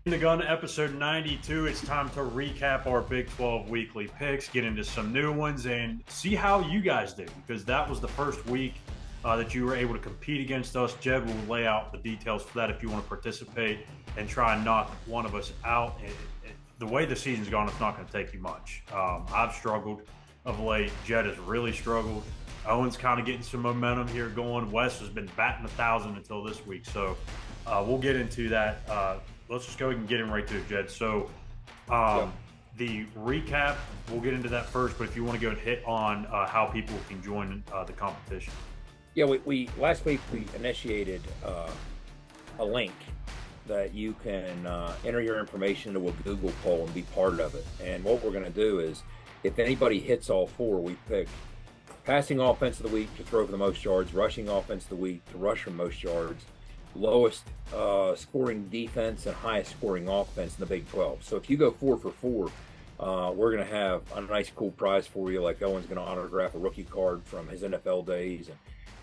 The Gun, episode 92. It's time to recap our Big 12 weekly picks, get into some new ones, and see how you guys do, because that was the first week that you were able to compete against us. Jed will lay out the details for that if you want to participate and try and knock one of us out. The way the season's gone, it's not going to take you much. I've struggled of late. Jed has really struggled. Owen's kind of getting some momentum here going. Wes has been batting 1,000 until this week, so we'll get into that. Let's just go ahead and get in right to it, Jed. So the recap, we'll get into that first, but if you want to go and hit on how people can join the competition. Yeah, we last week we initiated a link that you can enter your information into a Google poll and be part of it. And what we're going to do is, if anybody hits all four, we pick passing offense of the week to throw for the most yards, rushing offense of the week to rush for most yards, lowest scoring defense and highest scoring offense in the Big 12. So if you go 4 for 4, we're going to have a nice cool prize for you. Like Owen's going to autograph a rookie card from his NFL days,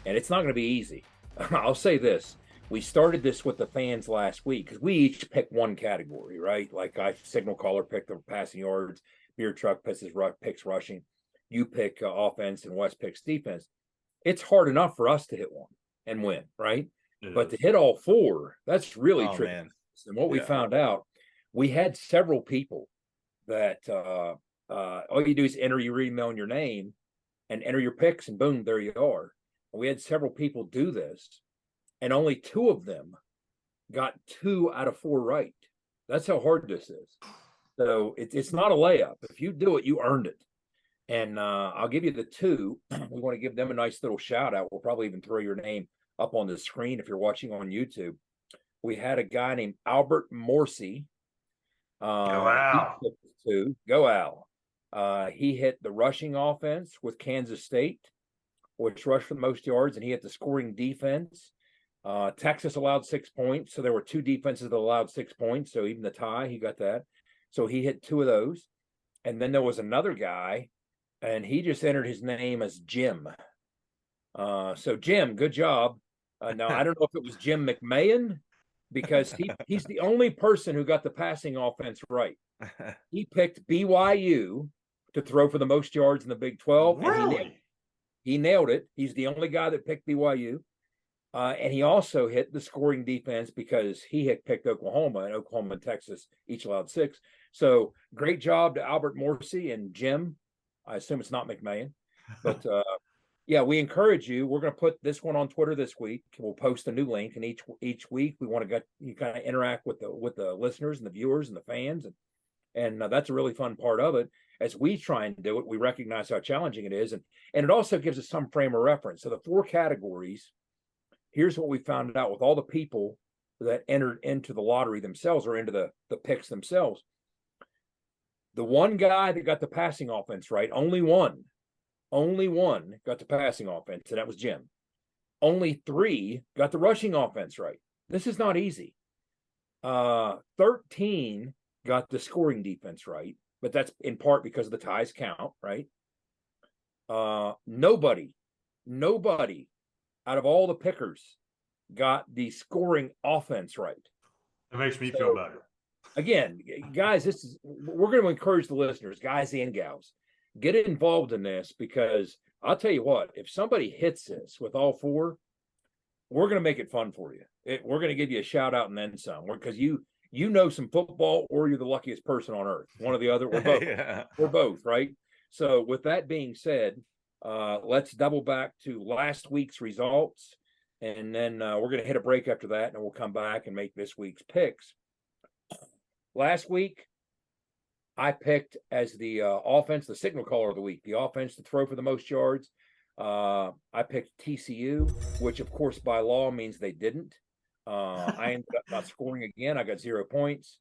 and it's not going to be easy. I'll say this: we started this with the fans last week because we each pick one category, right? Like Signal Caller picked the passing yards, Beer Truck picks rushing, you pick offense, and Wes picks defense. It's hard enough for us to hit one and win, right? But to hit all four, that's really tricky. Man. And what we found out, we had several people that all you do is enter your email and your name and enter your picks, and boom, there you are. And we had several people do this, and only 2 of them got 2 out of 4 right. That's how hard this is. So it's not a layup. If you do it, you earned it. And I'll give you the 2. We want to give them a nice little shout out. We'll probably even throw your name up on the screen if you're watching on YouTube. We had a guy named Albert Morsi. Go Al. Go Al. He hit the rushing offense with Kansas State, which rushed for the most yards, and he hit the scoring defense. Texas allowed 6 points, so there were 2 defenses that allowed 6 points, so even the tie, he got that. So he hit 2 of those. And then there was another guy, and he just entered his name as Jim. So Jim, good job. Now, I don't know if it was Jim McMahon, because he's the only person who got the passing offense right. He picked BYU to throw for the most yards in the Big 12. Really? And he nailed it. He's the only guy that picked BYU. And he also hit the scoring defense because he had picked Oklahoma, and Oklahoma and Texas each allowed 6. So great job to Albert Morsi and Jim. I assume it's not McMahon. But yeah, we encourage you. We're going to put this one on Twitter this week. We'll post a new link, and each week we want to get you kind of interact with the listeners and the viewers and the fans, and that's a really fun part of it. As we try and do it, we recognize how challenging it is, and it also gives us some frame of reference. So the 4 categories. Here's what we found out with all the people that entered into the lottery themselves or into the picks themselves. The one guy that got the passing offense right, only one got the passing offense, and that was Jim. Only 3 got the rushing offense right. This is not easy. 13 got the scoring defense right, but that's in part because the ties count, right? Nobody out of all the pickers got the scoring offense right. It makes me feel better. Again, guys, we're going to encourage the listeners, guys and gals, get involved in this, because I'll tell you what, if somebody hits this with all 4, we're going to make it fun for you. We're going to give you a shout out and then some, because you know some football, or you're the luckiest person on earth. One or the other, or both. Yeah. We're both, right? So with that being said, let's double back to last week's results, and then we're going to hit a break after that, and we'll come back and make this week's picks. Last week, I picked as the offense, the signal caller of the week, the offense to throw for the most yards. I picked TCU, which, of course, by law means they didn't. I ended up not scoring again. I got 0 points.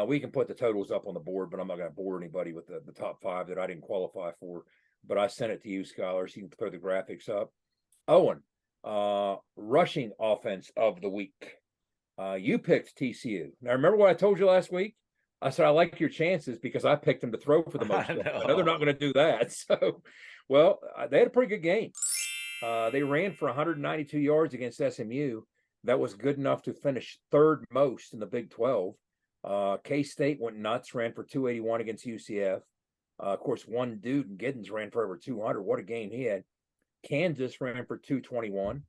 We can put the totals up on the board, but I'm not going to bore anybody with the top 5 that I didn't qualify for. But I sent it to you, Schuyler, so you can throw the graphics up. Owen, rushing offense of the week. You picked TCU. Now, remember what I told you last week? I said, I like your chances because I picked them to throw for the most. I know they're not going to do that. So, well, they had a pretty good game. They ran for 192 yards against SMU. That was good enough to finish third most in the Big 12. K-State went nuts, ran for 281 against UCF. Of course, one dude in Giddens ran for over 200. What a game he had. Kansas ran for 221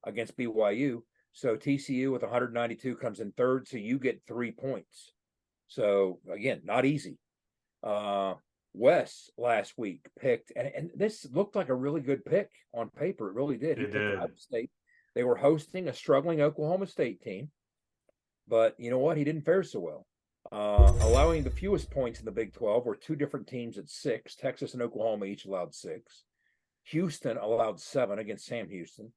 against BYU. So TCU with 192 comes in third. So you get 3 points. So again, not easy. Wes last week picked, and this looked like a really good pick on paper. It really did. He picked Iowa State. They were hosting a struggling Oklahoma State team. But you know what? He didn't fare so well. Allowing the fewest points in the Big 12 were two different teams at 6. Texas and Oklahoma each allowed 6. Houston allowed 7 against Sam Houston.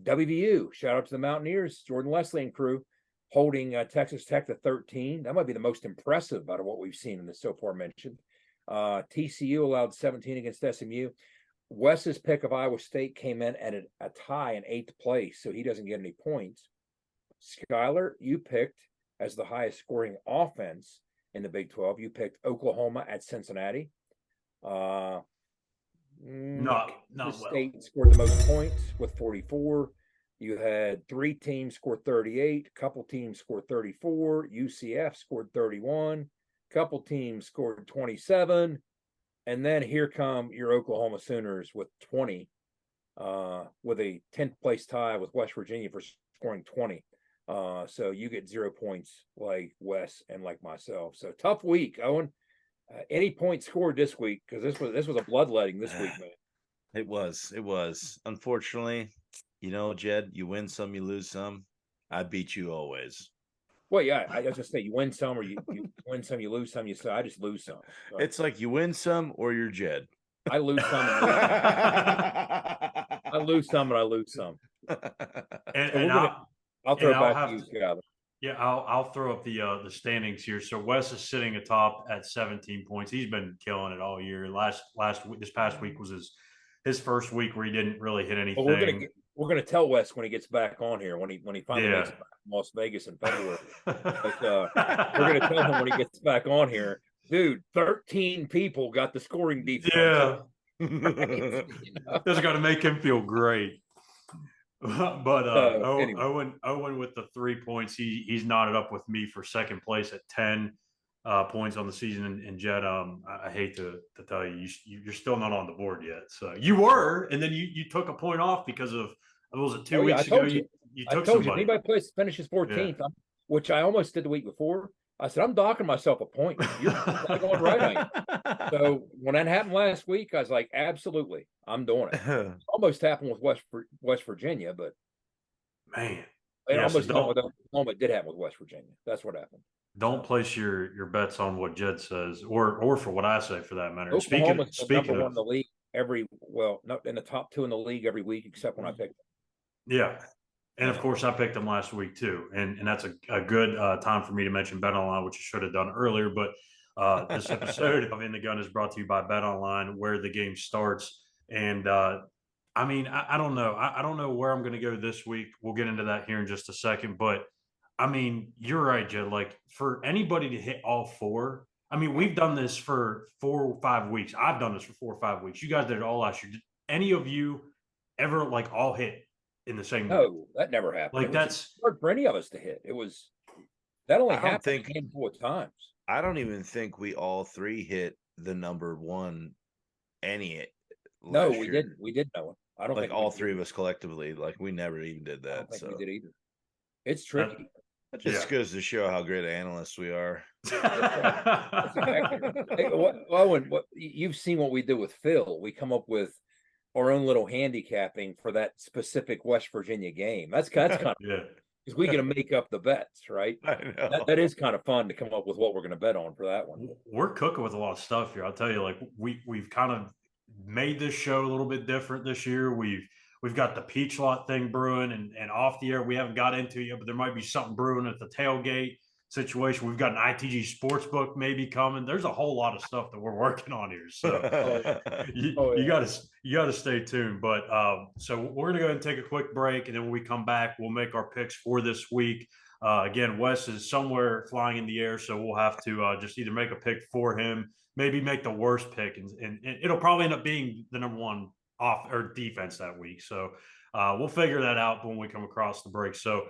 WVU, shout out to the Mountaineers, Jordan Leslie and crew, holding Texas Tech to 13. That might be the most impressive out of what we've seen in this so far mentioned. TCU allowed 17 against SMU. Wes's pick of Iowa State came in at a tie in 8th place, so he doesn't get any points. Schuyler, you picked as the highest scoring offense in the Big 12. You picked Oklahoma at Cincinnati. Not the State well. Scored the most points with 44. You had 3 teams score 38. A couple teams scored 34. UCF scored 31. A couple teams scored 27. And then here come your Oklahoma Sooners with 20, with a 10th place tie with West Virginia for scoring 20. So you get 0 points like Wes and like myself. So tough week, Owen. Any points scored this week? Because this was a bloodletting this week, man. It was. Unfortunately, Jed, you win some, you lose some. I beat you always. Well, yeah, I was just say you win some, or you win some, you lose some. You say I just lose some. So it's like you win some, or you're Jed. I lose some. I lose some, and I lose some. And I'll throw it back to you, Schuyler. Yeah, I'll throw up the standings here. So Wes is sitting atop at 17 points. He's been killing it all year. This past week was his first week where he didn't really hit anything. Well, we're gonna tell Wes when he gets back on here, when he finally makes it back to Las Vegas in February. But, we're gonna tell him when he gets back on here, dude. 13 people got the scoring defense. Yeah, that's got to make him feel great. But anyway. Owen with the 3 points, he's knotted up with me for second place at 10 points on the season. And Jed, I hate to tell you, you're still not on the board yet. So you were, and then you took a point off because of, was it 2 weeks ago? You took somebody. Anybody finishes 14th, which I almost did the week before. I said, I'm docking myself a point. You're going right on. So when that happened last week, I was like, absolutely, I'm doing it. Almost happened with West Virginia, but man, it almost happened with Oklahoma. It did happen with West Virginia. That's what happened. Don't place your bets on what Jed says, or for what I say, for that matter. Oklahoma's speaking number 1 in the league not in the top 2 in the league every week, except when I picked them. Yeah. And of course, I picked them last week too, and that's a good time for me to mention Bet Online, which I should have done earlier. But this episode of In the Gun is brought to you by Bet Online, where the game starts. And I don't know. I don't know where I'm going to go this week. We'll get into that here in just a second. But I mean, you're right, Jed. Like, for anybody to hit all 4, I mean, we've done this for 4 or 5 weeks. I've done this for 4 or 5 weeks. You guys did it all last year. Did any of you ever all hit in the same No, week? That never happened. Like, that's hard for any of us to hit. That only happened a handful of times. I don't even think we all 3 hit the number 1 any. No, we didn't. We did know it. I don't think all 3 of us collectively. We never even did that. I don't think we did either. It's tricky. That just goes to show how great analysts we are. Hey, Owen, you've seen what we do with Phil. We come up with our own little handicapping for that specific West Virginia game. That's kind of because we get to make up the bets, right? I know. That is kind of fun to come up with what we're going to bet on for that one. We're cooking with a lot of stuff here. I'll tell you, we've kind of made this show a little bit different this year. We've got the Peach Lot thing brewing, and off the air we haven't got into yet, but there might be something brewing at the tailgate situation. We've got an ITG sports book maybe coming. There's a whole lot of stuff that we're working on here. So you gotta stay tuned. But so we're gonna go ahead and take a quick break, and then when we come back, we'll make our picks for this week. Again, Wes is somewhere flying in the air, so we'll have to just either make a pick for him, maybe make the worst pick, and it'll probably end up being the number 1 off or defense that week. So we'll figure that out when we come across the break. So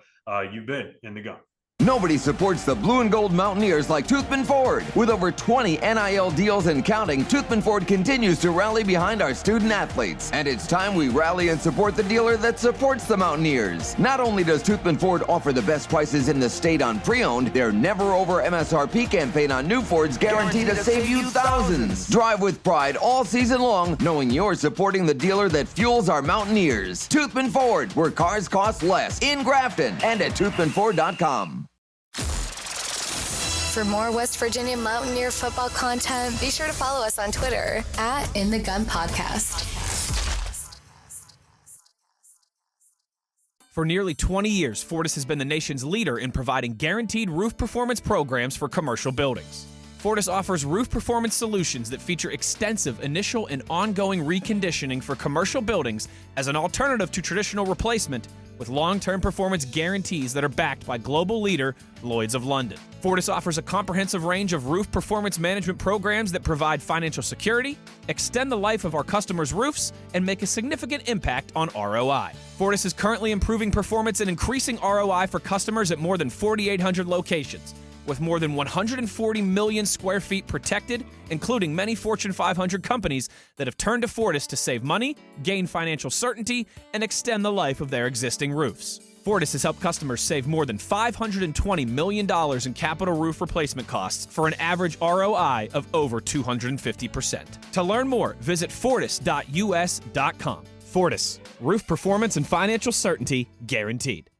you've been in the gun. Nobody supports the blue and gold Mountaineers like Toothman Ford. With over 20 NIL deals and counting, Toothman Ford continues to rally behind our student athletes. And it's time we rally and support the dealer that supports the Mountaineers. Not only does Toothman Ford offer the best prices in the state on pre-owned, their never over MSRP campaign on new Fords guaranteed to save you thousands. Drive with pride all season long, knowing you're supporting the dealer that fuels our Mountaineers. Toothman Ford, where cars cost less, in Grafton and at toothmanford.com. For more West Virginia Mountaineer football content, be sure to follow us on Twitter at In the Gun Podcast. For nearly 20 years, Fortis has been the nation's leader in providing guaranteed roof performance programs for commercial buildings. Fortis offers roof performance solutions that feature extensive initial and ongoing reconditioning for commercial buildings as an alternative to traditional replacement, with long-term performance guarantees that are backed by global leader Lloyd's of London. Fortis offers a comprehensive range of roof performance management programs that provide financial security, extend the life of our customers' roofs, and make a significant impact on ROI. Fortis is currently improving performance and increasing ROI for customers at more than 4,800 locations, with more than 140 million square feet protected, including many Fortune 500 companies that have turned to Fortis to save money, gain financial certainty, and extend the life of their existing roofs. Fortis has helped customers save more than $520 million in capital roof replacement costs for an average ROI of over 250%. To learn more, visit fortis.us.com. Fortis, roof performance and financial certainty guaranteed.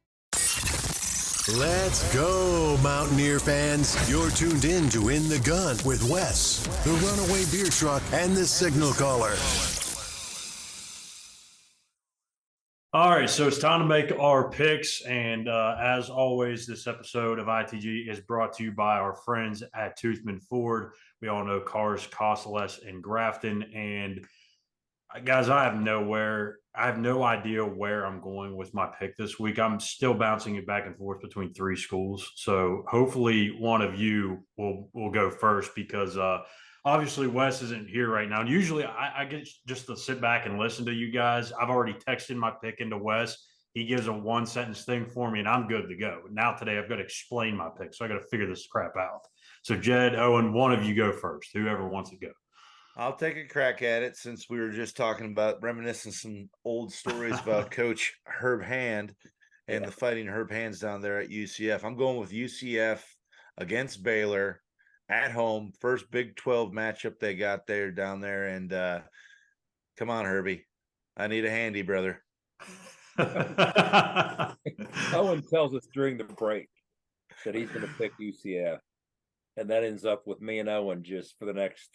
Let's go, Mountaineer fans. You're tuned in to In the Gun with Wes, the Runaway Beer Truck, and the Signal Caller. All right, so it's time to make our picks. And as always, this episode of ITG is brought to you by our friends at Toothman Ford. We all know cars cost less in Grafton. And guys, I have no idea where I'm going with my pick this week. I'm still bouncing it back and forth between three schools. So hopefully one of you will go first, because obviously Wes isn't here right now. And usually I get just to sit back and listen to you guys. I've already texted my pick into Wes. He gives a one sentence thing for me and I'm good to go. Now today I've got to explain my pick. So I got to figure this crap out. So Jed, Owen, one of you go first, whoever wants to go. I'll take a crack at it, since we were just talking about reminiscing some old stories about Coach Herb Hand and the Fighting Herb Hands down there at UCF. I'm going with UCF against Baylor at home. First Big 12 matchup they got there down there. And come on, Herbie. I need a handy, brother. Owen tells us during the break that he's going to pick UCF. And that ends up with me and Owen just for the next,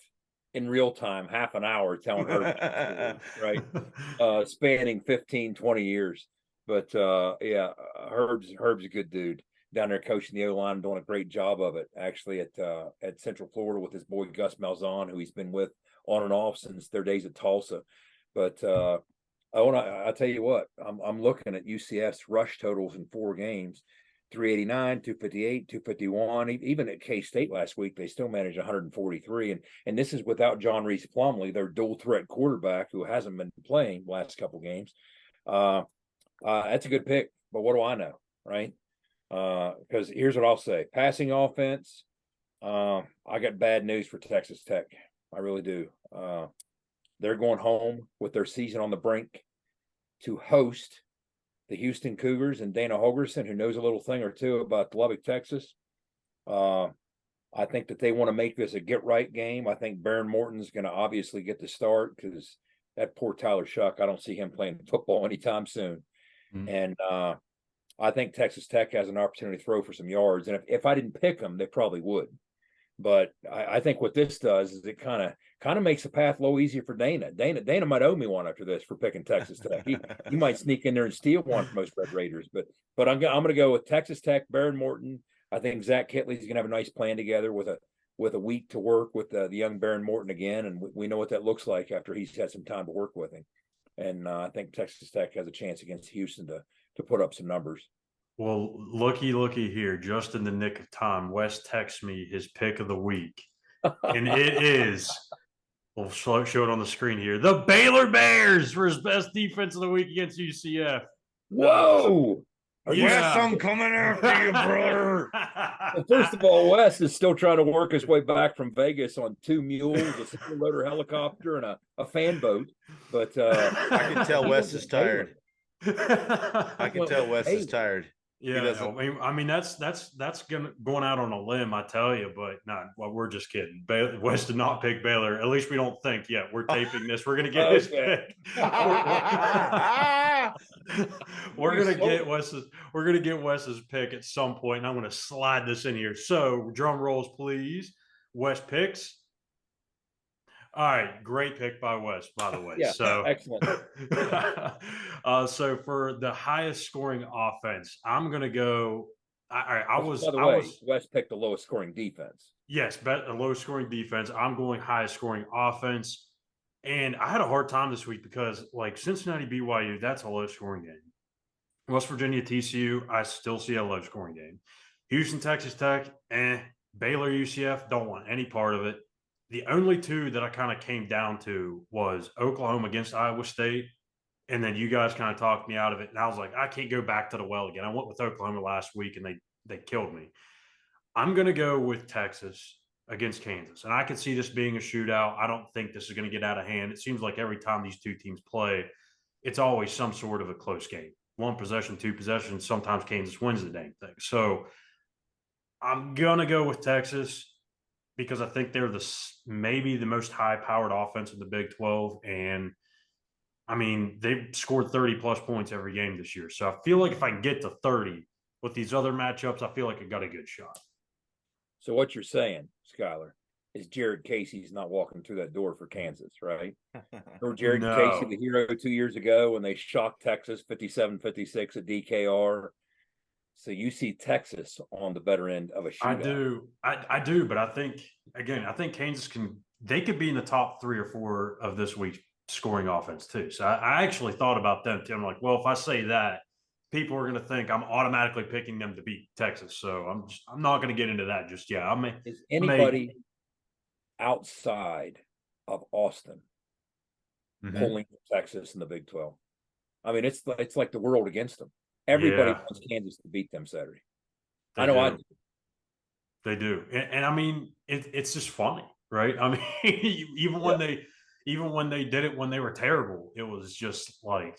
in real time, half an hour telling her, right? Spanning 15, 20 years. But yeah, Herb's a good dude down there coaching the O-line, doing a great job of it, actually, at Central Florida with his boy Gus Malzahn, who he's been with on and off since their days at Tulsa. But I tell you what, I'm looking at UCF's rush totals in 4 games. 389, 258, 251. Even at K-State last week, they still managed 143. And this is without John Reese Plumlee, their dual threat quarterback, who hasn't been playing the last couple games. That's a good pick, but what do I know, right? Because here's what I'll say. Passing offense, I got bad news for Texas Tech. I really do. They're going home with their season on the brink to host the Houston Cougars and Dana Holgerson, who knows a little thing or two about Lubbock, Texas. I think that they want to make this a get-right game. I think Baron Morton's going to obviously get the start, because that poor Tyler Shuck, I don't see him playing football anytime soon. Mm-hmm. And I think Texas Tech has an opportunity to throw for some yards. And if I didn't pick them, they probably would. But I think what this does is it kind of makes the path a little easier for Dana. Dana might owe me one after this for picking Texas Tech. He might sneak in there and steal one from most Red Raiders. But I'm going to go with Texas Tech, Baron Morton. I think Zach Kitley's going to have a nice plan together with a week to work with the young Baron Morton again, and we know what that looks like after he's had some time to work with him. And I think Texas Tech has a chance against Houston to put up some numbers. Well, looky here. Just in the nick of time, Wes texts me his pick of the week. And it is, we'll show it on the screen here, the Baylor Bears for his best defense of the week against UCF. Whoa! Wes, I'm coming after you, brother. Well, first of all, Wes is still trying to work his way back from Vegas on 2 mules, a single rotor helicopter, and a fan boat. But I can tell he Wes went is with Baylor. tired. I can tell Wes is tired. Yeah, I mean that's going out on a limb, I tell you, but well, we're just kidding. Wes did not pick Baylor. At least we don't think yet. We're taping this. We're gonna get his pick. We're gonna get Wes's pick at some point, and I'm gonna slide this in here. So drum rolls, please. Wes picks. All right, great pick by Wes, by the way. Yeah, so excellent. So for the highest scoring offense, I'm gonna go. Wes picked the lowest scoring defense. Yes, bet the lowest scoring defense. I'm going highest scoring offense, and I had a hard time this week because like Cincinnati BYU, that's a low scoring game. West Virginia TCU, I still see a low scoring game. Houston Texas Tech, Baylor UCF, don't want any part of it. The only two that I kind of came down to was Oklahoma against Iowa State. And then you guys kind of talked me out of it. And I was like, I can't go back to the well again. I went with Oklahoma last week and they killed me. I'm going to go with Texas against Kansas. And I could see this being a shootout. I don't think this is going to get out of hand. It seems like every time these two teams play, it's always some sort of a close game. 1 possession, 2 possessions. Sometimes Kansas wins the dang thing. So I'm going to go with Texas, because I think they're maybe the most high-powered offense in the Big 12. And, I mean, they've scored 30-plus points every game this year. So I feel like if I can get to 30 with these other matchups, I feel like I got a good shot. So what you're saying, Schuyler, is Jared Casey's not walking through that door for Kansas, right? Or Jared Casey, the hero 2 years ago when they shocked Texas 57-56 at DKR. So you see Texas on the better end of a shootout. I do, but I think Kansas they could be in the top 3 or 4 of this week's scoring offense too. So I actually thought about them too. I'm like, well, if I say that, people are going to think I'm automatically picking them to beat Texas. So I'm not going to get into that just yet. Is anybody outside of Austin pulling Texas in the Big 12? I mean, it's like the world against them. Everybody wants Kansas to beat them Saturday. I do. They do. And I mean, it's just funny, right? I mean, even when they did it when they were terrible, it was just like,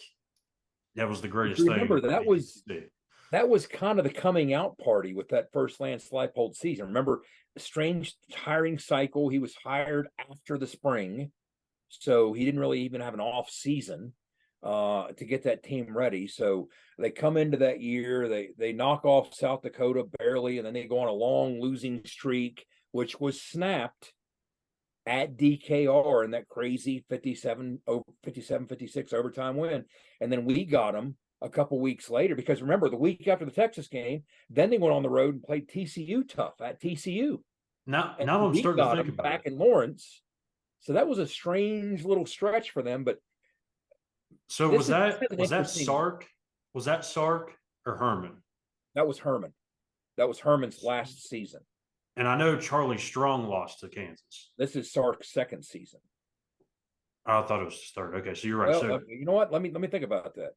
that was the greatest thing. Remember, that was kind of the coming out party with that first Lance Leipold season. Remember, the strange hiring cycle. He was hired after the spring, so he didn't really even have an off season to get that team ready. So they come into that year, they knock off South Dakota barely, and then they go on a long losing streak, which was snapped at DKR in that crazy 57-56 overtime win. And then we got them a couple weeks later, because remember, the week after the Texas game, then they went on the road and played TCU tough at TCU. Now I'm starting to think about back in Lawrence. So that was a strange little stretch for them. But so was that Sark? Was that Sark or Herman? That was Herman. That was Herman's last season. And I know Charlie Strong lost to Kansas. This is Sark's second season. I thought it was his third. Okay, so you're right. Well, so you know what? Let me think about that.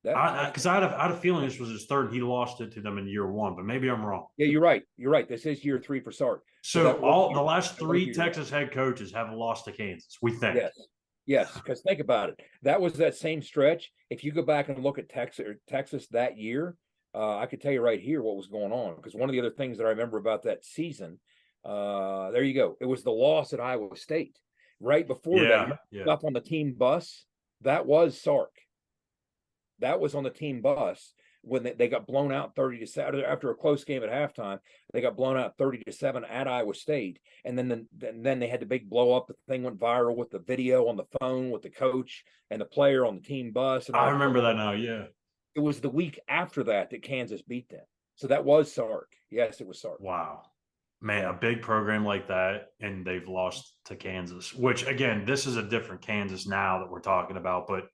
Because I had a feeling this was his third. He lost it to them in year 1, but maybe I'm wrong. Yeah, you're right. You're right. This is year 3 for Sark. So the last 3 Texas head coaches have lost to Kansas, we think. Yes, because think about it. That was that same stretch. If you go back and look at Texas that year, I could tell you right here what was going on. Because one of the other things that I remember about that season, there you go. It was the loss at Iowa State. Right before that, up on the team bus, that was Sark. That was on the team bus when they got blown out 30-7 after a close game at halftime. They got blown out 30-7 at Iowa State, and then they had the big blow up. The thing went viral with the video on the phone with the coach and the player on the team bus. And I remember that now. Yeah, it was the week after that Kansas beat them. So that was Sark. Yes, it was Sark. Wow, man, a big program like that, and they've lost to Kansas. Which again, this is a different Kansas now that we're talking about, but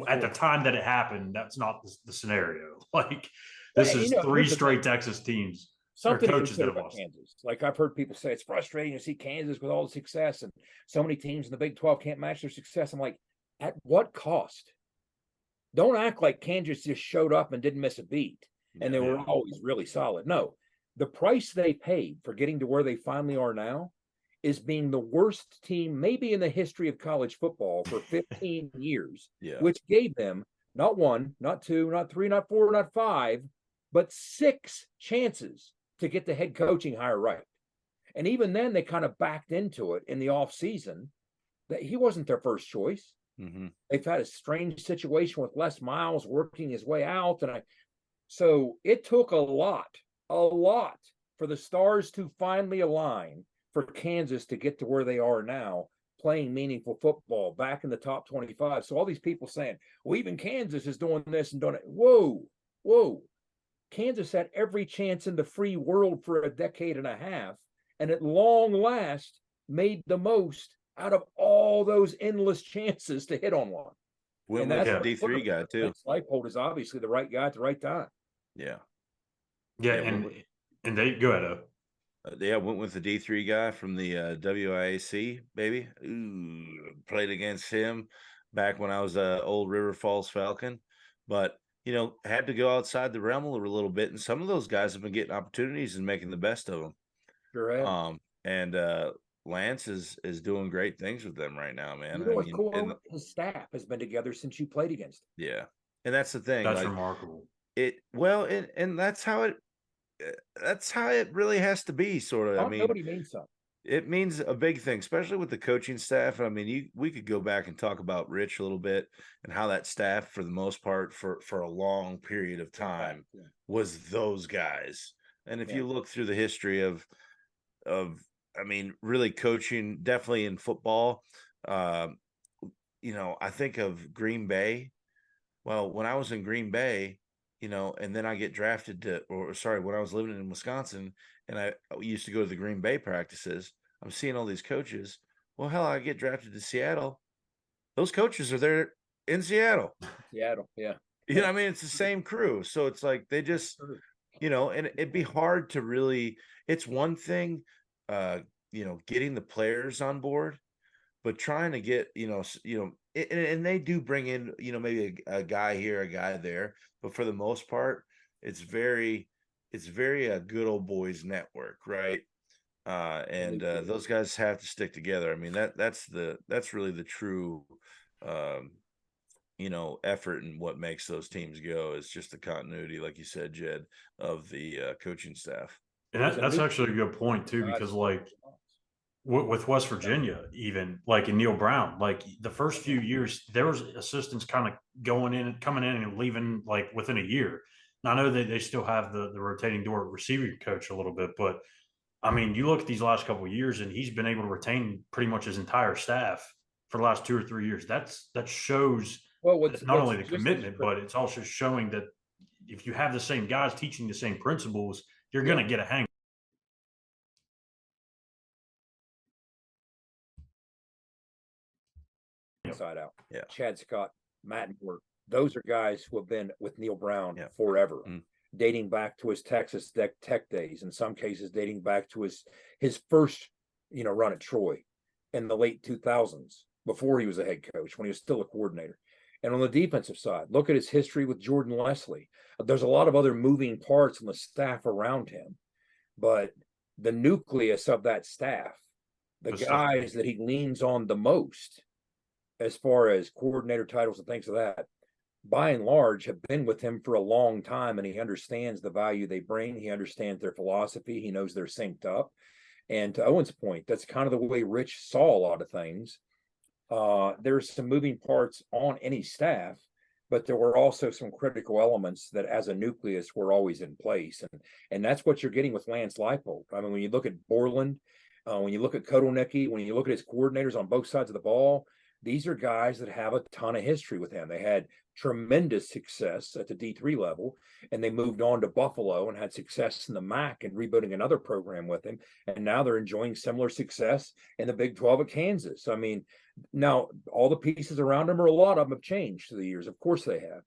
at the time that it happened, that's not the scenario. Like, this is 3 straight Texas teams. Something coaches that have lost. Kansas. Like, I've heard people say it's frustrating to see Kansas with all the success, and so many teams in the Big 12 can't match their success. I'm like, at what cost? Don't act like Kansas just showed up and didn't miss a beat. and they were always really solid. No, the price they paid for getting to where they finally are now is being the worst team maybe in the history of college football for 15 years, which gave them not one, not two, not three, not four, not five, but 6 chances to get the head coaching hire right. And even then, they kind of backed into it in the offseason that he wasn't their first choice. They've had a strange situation with Les Miles working his way out. So it took a lot for the stars to finally align for Kansas to get to where they are now, playing meaningful football back in the top 25. So all these people saying, well, even Kansas is doing this and doing it. Whoa. Kansas had every chance in the free world for a decade and a half, and at long last made the most out of all those endless chances to hit on one. And that's a D3 guy too. Leipold is obviously the right guy at the right time. Yeah, and they go ahead. Went with the D3 guy from the WIAC, baby. Ooh, played against him back when I was a old River Falls Falcon, but had to go outside the realm a little bit. And some of those guys have been getting opportunities and making the best of them. Sure have. And Lance is doing great things with them right now, man. His staff has been together since you played against him. Yeah, and that's the thing. That's remarkable. And that's how it really has to be, sort of. Nobody means something. It means a big thing, especially with the coaching staff. I mean, we could go back and talk about Rich a little bit and how that staff, for the most part, for a long period of time, was those guys. And if you look through the history of really coaching, definitely in football, I think of Green Bay. Well, when I was in Green Bay, and then I get drafted when I was living in Wisconsin and I used to go to the Green Bay practices, I'm seeing all these coaches. Well, hell, I get drafted to Seattle. Those coaches are there in Seattle. Seattle, yeah. It's the same crew. So it's like they just, and it'd be hard to really, it's one thing, getting the players on board, but trying to get, and they do bring in, maybe a guy here, a guy there, but for the most part, it's very a good old boys network, right? Those guys have to stick together. I mean, that's really the true, effort, and what makes those teams go is just the continuity, like you said, Jed, of the coaching staff. And that's actually a good point too, because like with West Virginia, even like in Neil Brown, like the first few years, there was assistants kind of coming in and leaving like within a year. Now, I know that they still have the rotating door receiving coach a little bit, but I mean, you look at these last couple of years, and he's been able to retain pretty much his entire staff for the last 2 or 3 years. That shows not only the commitment, but it's also showing that if you have the same guys teaching the same principles, you're going to get a hang. Inside out. Yeah. Chad Scott, Matt Moore. Those are guys who have been with Neil Brown forever, dating back to his Texas Tech days, in some cases dating back to his first, run at Troy in the late 2000s, before he was a head coach, when he was still a coordinator. And on the defensive side, look at his history with Jordan Leslie. There's a lot of other moving parts in the staff around him, but the nucleus of that staff, the guys that he leans on the most, as far as coordinator titles and things of that, by and large, have been with him for a long time, and he understands the value they bring. He understands their philosophy. He knows they're synced up. And to Owen's point, that's kind of the way Rich saw a lot of things. There's some moving parts on any staff, but there were also some critical elements that, as a nucleus, were always in place. And that's what you're getting with Lance Leipold. I mean, when you look at Borland, when you look at Kotelnicki, when you look at his coordinators on both sides of the ball, these are guys that have a ton of history with him. They had tremendous success at the D3 level, and they moved on to Buffalo and had success in the MAC and rebuilding another program with him. And now they're enjoying similar success in the Big 12 at Kansas. I mean, now all the pieces around him, or a lot of them, have changed through the years. Of course they have.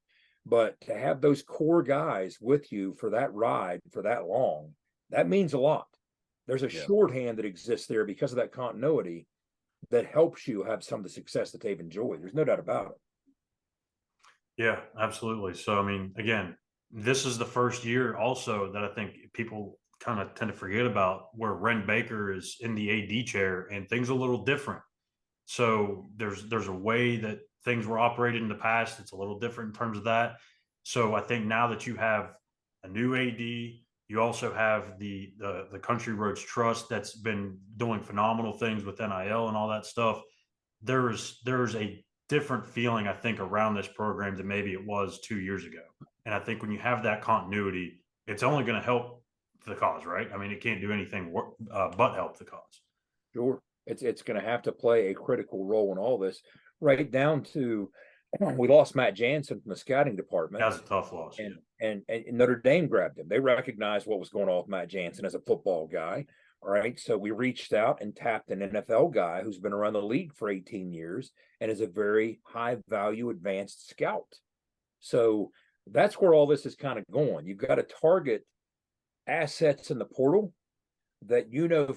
But to have those core guys with you for that ride for that long, that means a lot. There's a shorthand that exists there because of that continuity that helps you have some of the success that they've enjoyed. There's no doubt about it. Yeah, absolutely. So, I mean, again, this is the first year also that I think people kind of tend to forget about, where Ren Baker is in the AD chair and things are a little different. So there's a way that things were operated in the past. It's a little different in terms of that. So I think now that you have a new AD, you also have the Country Roads Trust that's been doing phenomenal things with NIL and all that stuff. There's a different feeling, I think, around this program than maybe it was 2 years ago. And I think when you have that continuity, it's only going to help the cause, right? I mean, it can't do anything but help the cause. Sure. It's going to have to play a critical role in all this, right down to we lost Matt Jansen from the scouting department. That was a tough loss. And Notre Dame grabbed him. They recognized what was going on with Matt Jansen as a football guy. All right. So we reached out and tapped an NFL guy who's been around the league for 18 years and is a very high value advanced scout. So that's where all this is kind of going. You've got to target assets in the portal that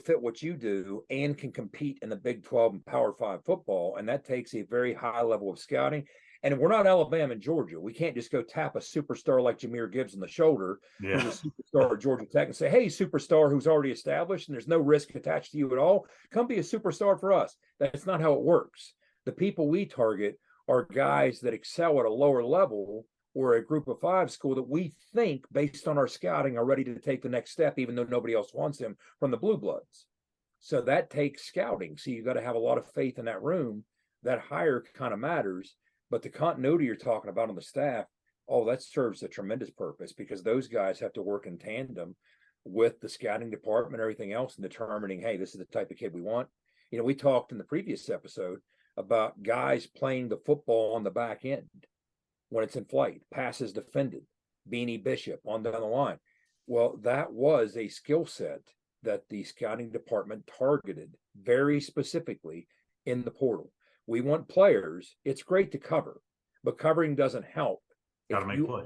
fit what you do and can compete in the Big 12 and Power 5 football. And that takes a very high level of scouting. And we're not Alabama and Georgia. We can't just go tap a superstar like Jahmyr Gibbs on the shoulder, who's a superstar at Georgia Tech, and say, hey, superstar who's already established and there's no risk attached to you at all, come be a superstar for us. That's not how it works. The people we target are guys that excel at a lower level or a group of 5 school that we think, based on our scouting, are ready to take the next step, even though nobody else wants them from the Blue Bloods. So that takes scouting. So you've got to have a lot of faith in that room. That hire kind of matters. But the continuity you're talking about on the staff, that serves a tremendous purpose, because those guys have to work in tandem with the scouting department and everything else in determining, hey, this is the type of kid we want. We talked in the previous episode about guys playing the football on the back end when it's in flight, passes defended, Beanie Bishop on down the line. Well, that was a skill set that the scouting department targeted very specifically in the portal. We want players. It's great to cover, but covering doesn't help Got to make plays.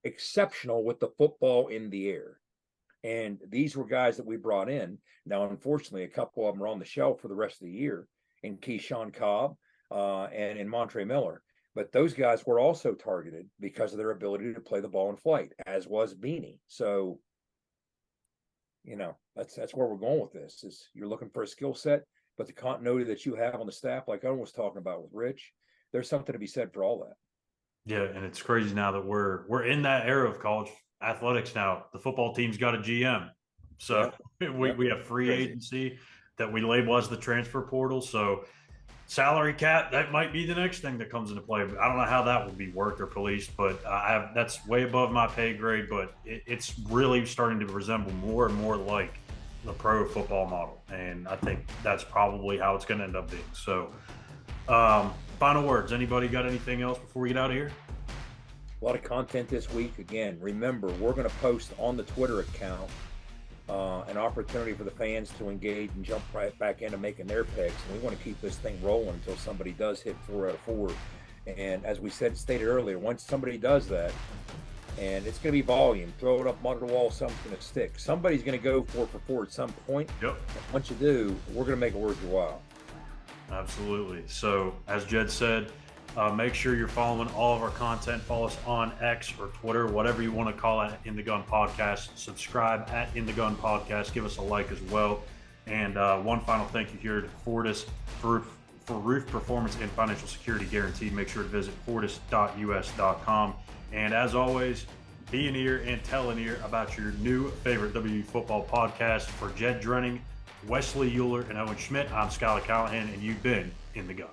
Exceptional with the football in the air. And these were guys that we brought in. Now, unfortunately, a couple of them are on the shelf for the rest of the year, in Keyshawn Cobb and in Montre Miller. But those guys were also targeted because of their ability to play the ball in flight, as was Beanie. So, that's where we're going with this. Is you're looking for a skill set, but the continuity that you have on the staff, like Owen was talking about with Rich, there's something to be said for all that. Yeah, and it's crazy now that we're in that era of college athletics now. The football team's got a GM. So we have free agency that we label as the transfer portal. So salary cap, that might be the next thing that comes into play. I don't know how that will be worked or policed, but that's way above my pay grade. But it's really starting to resemble more and more like the pro football model, and I think that's probably how it's going to end up being. So, final words. Anybody got anything else before we get out of here? A lot of content this week. Again, remember, we're going to post on the Twitter account an opportunity for the fans to engage and jump right back into making their picks. And we want to keep this thing rolling until somebody does hit 4 out of 4. And as we stated earlier, once somebody does that, and it's going to be volume, throw it up, monitor the wall, something's going to stick. Somebody's going to go 4 for 4 at some point. Yep. And once you do, we're going to make it worth your while. Absolutely. So, as Jed said, make sure you're following all of our content. Follow us on X or Twitter, whatever you want to call it, In the Gun Podcast. Subscribe at In the Gun Podcast. Give us a like as well. And one final thank you here to Fortis for roof performance and financial security guaranteed. Make sure to visit fortis.us.com. And as always, be an ear and tell an ear about your new favorite WU football podcast. For Jed Drenning, Wesley Euler, and Owen Schmidt, I'm Schuyler Callahan, and you've been In the Gun.